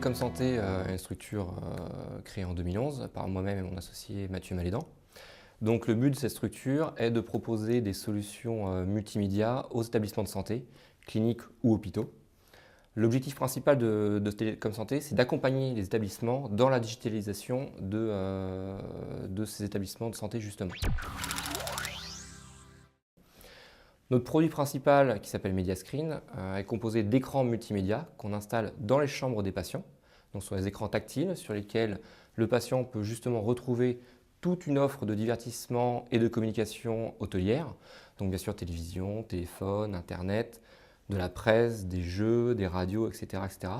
Télécom Santé est une structure créée en 2011 par moi-même et mon associé Mathieu Malédan. Donc le but de cette structure est de proposer des solutions multimédia aux établissements de santé, cliniques ou hôpitaux. L'objectif principal de Télécom Santé, c'est d'accompagner les établissements dans la digitalisation de ces établissements de santé justement. Notre produit principal, qui s'appelle Mediascreen, est composé d'écrans multimédia qu'on installe dans les chambres des patients. Donc ce sont des écrans tactiles sur lesquels le patient peut justement retrouver toute une offre de divertissement et de communication hôtelière. Donc bien sûr télévision, téléphone, internet, de la presse, des jeux, des radios, etc., etc.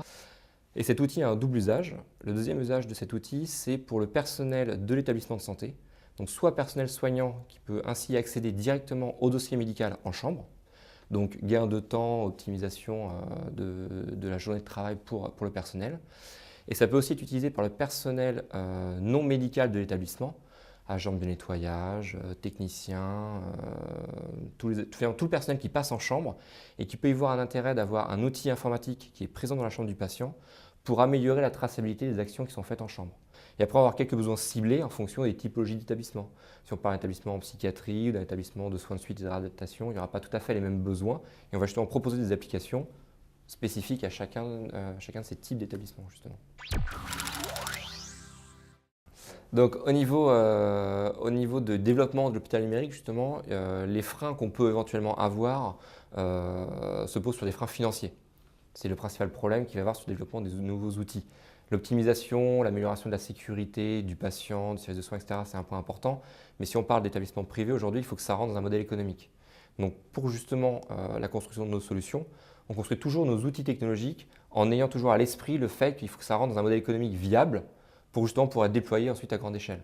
Et cet outil a un double usage. Le deuxième usage de cet outil, c'est pour le personnel de l'établissement de santé. Donc soit personnel soignant qui peut ainsi accéder directement au dossier médical en chambre, donc gain de temps, optimisation de la journée de travail pour le personnel. Et ça peut aussi être utilisé par le personnel non médical de l'établissement, agent de nettoyage, technicien, tout le personnel qui passe en chambre et qui peut y voir un intérêt d'avoir un outil informatique qui est présent dans la chambre du patient pour améliorer la traçabilité des actions qui sont faites en chambre. Et après, on va avoir quelques besoins ciblés en fonction des typologies d'établissement. Si on parle d'un établissement en psychiatrie ou d'un établissement de soins de suite et de réadaptation, il n'y aura pas tout à fait les mêmes besoins. Et on va justement proposer des applications spécifiques à chacun de ces types d'établissements, justement. Donc, au niveau de développement de l'hôpital numérique, justement, les freins qu'on peut éventuellement avoir se posent sur des freins financiers. C'est le principal problème qu'il va y avoir sur le développement des nouveaux outils. L'optimisation, l'amélioration de la sécurité du patient, du service de soins, etc., c'est un point important. Mais si on parle d'établissements privés aujourd'hui, il faut que ça rentre dans un modèle économique. Donc pour justement la construction de nos solutions, on construit toujours nos outils technologiques en ayant toujours à l'esprit le fait qu'il faut que ça rentre dans un modèle économique viable pour justement pouvoir être déployé ensuite à grande échelle.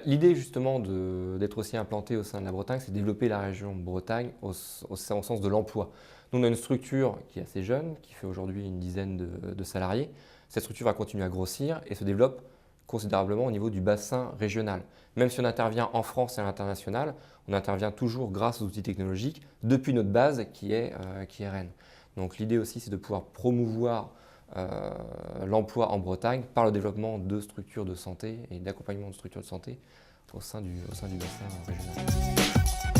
L'idée justement d'être aussi implanté au sein de la Bretagne, c'est de développer la région Bretagne au sens de l'emploi. Nous, on a une structure qui est assez jeune, qui fait aujourd'hui une dizaine de salariés. Cette structure va continuer à grossir et se développe considérablement au niveau du bassin régional. Même si on intervient en France et à l'international, on intervient toujours grâce aux outils technologiques depuis notre base qui est Rennes. Donc l'idée aussi, c'est de pouvoir promouvoir l'emploi en Bretagne par le développement de structures de santé et d'accompagnement de structures de santé au sein du bassin régional.